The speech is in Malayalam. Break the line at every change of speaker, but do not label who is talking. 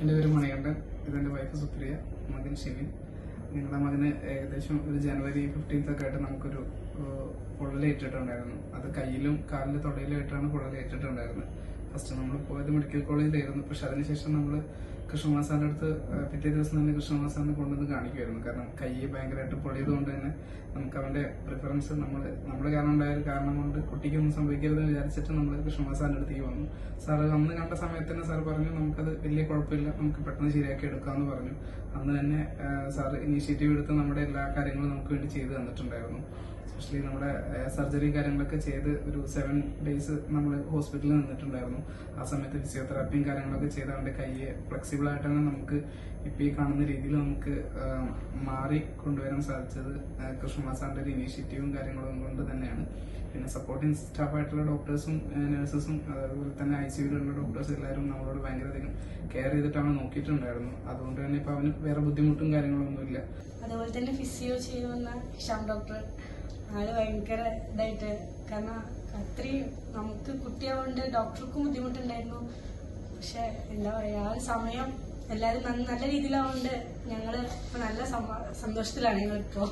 എൻ്റെ പേര് മണികണ്ഠൻ. ഇതെൻ്റെ വൈഫ് സുപ്രിയ, മകൻ ഷിമിൻ. ഞങ്ങളുടെ മകന് ഏകദേശം ഒരു ജനുവരി 15th ഒക്കെ ആയിട്ട് നമുക്കൊരു പൊള്ളലേറ്റിട്ടുണ്ടായിരുന്നു. അത് കയ്യിലും കാലിൻ്റെ തൊടയിലായിട്ടാണ് പൊള്ളലേറ്റിട്ടുണ്ടായിരുന്നത്. ഫസ്റ്റ് നമ്മൾ പോയത് മെഡിക്കൽ കോളേജിലായിരുന്നു. പക്ഷെ അതിനുശേഷം നമ്മൾ കൃഷ്ണകുമാർ സാറിൻ്റെ അടുത്ത് പിറ്റേ ദിവസം തന്നെ കൃഷ്ണകുമാർ സാറിനെ കൊണ്ടുവന്ന് കാണിക്കുമായിരുന്നു. കാരണം കൈ ഭയങ്കരമായിട്ട് പൊള്ളിയത് കൊണ്ട് തന്നെ നമുക്ക് അവൻ്റെ പ്രിഫറൻസ് നമ്മുടെ കാരണം ഉണ്ടായ ഒരു കാരണം കൊണ്ട് കുട്ടിക്കൊന്നും സംഭവിക്കരുതെന്ന് വിചാരിച്ചിട്ട് നമ്മൾ കൃഷ്ണകുമാർ സാറിൻ്റെ അടുത്തേക്ക് വന്നു. സാറ് അന്ന് കണ്ട സമയത്ത് തന്നെ സാർ പറഞ്ഞു നമുക്കത് വലിയ കുഴപ്പമില്ല, നമുക്ക് പെട്ടെന്ന് ശരിയാക്കി എടുക്കാമെന്ന് പറഞ്ഞു. അന്ന് തന്നെ സാർ ഇനീഷ്യേറ്റീവ് എടുത്ത് നമ്മുടെ എല്ലാ കാര്യങ്ങളും നമുക്ക് വേണ്ടി ചെയ്തു തന്നിട്ടുണ്ടായിരുന്നു. എസ്പെഷ്യലി നമ്മുടെ സർജറി കാര്യങ്ങളൊക്കെ ചെയ്ത് ഒരു 7 days നമ്മൾ ഹോസ്പിറ്റലിൽ നിന്നിട്ടുണ്ടായിരുന്നു. ആ സമയത്ത് ഫിസിയോതെറാപ്പിയും കാര്യങ്ങളൊക്കെ ചെയ്ത് അവൻ്റെ കൈയെ ഫ്ലെക്സിബിൾ ആയിട്ടാണ് നമുക്ക് ഇപ്പോൾ ഈ കാണുന്ന രീതിയിൽ നമുക്ക് മാറി കൊണ്ടുവരാൻ സാധിച്ചത് കൃഷ്ണകുമാർ സാറിൻ്റെ ഒരു ഇനീഷ്യേറ്റീവും കാര്യങ്ങളും കൊണ്ട് തന്നെയാണ്. പിന്നെ സപ്പോർട്ടിങ് സ്റ്റാഫായിട്ടുള്ള ഡോക്ടേഴ്സും നഴ്സസും അതുപോലെ തന്നെ ICUയിലുള്ള ഡോക്ടേഴ്സ് എല്ലാവരും നമ്മളോട് ഭയങ്കരധികം കെയർ ചെയ്തിട്ടാണ് നോക്കിയിട്ടുണ്ടായിരുന്നു. അതുകൊണ്ട് തന്നെ ഇപ്പം അവന് വേറെ ബുദ്ധിമുട്ടും കാര്യങ്ങളൊന്നുമില്ല.
അതുപോലെ തന്നെ ഫിസിയോ ചെയ്യുന്ന ഹിഷാം ഡോക്ടർ ആള് ഭയങ്കര ഇതായിട്ട്, കാരണം അത്രയും നമുക്ക് കുട്ടിയാവുകൊണ്ട് ഡോക്ടർക്കും ബുദ്ധിമുട്ടുണ്ടായിരുന്നു. പക്ഷെ എന്താ പറയാ, ആ സമയം എല്ലാവരും നല്ല രീതിയിലാവുകൊണ്ട് ഞങ്ങള് ഇപ്പൊ നല്ല സന്തോഷത്തിലാണ് ഞങ്ങളിപ്പോ.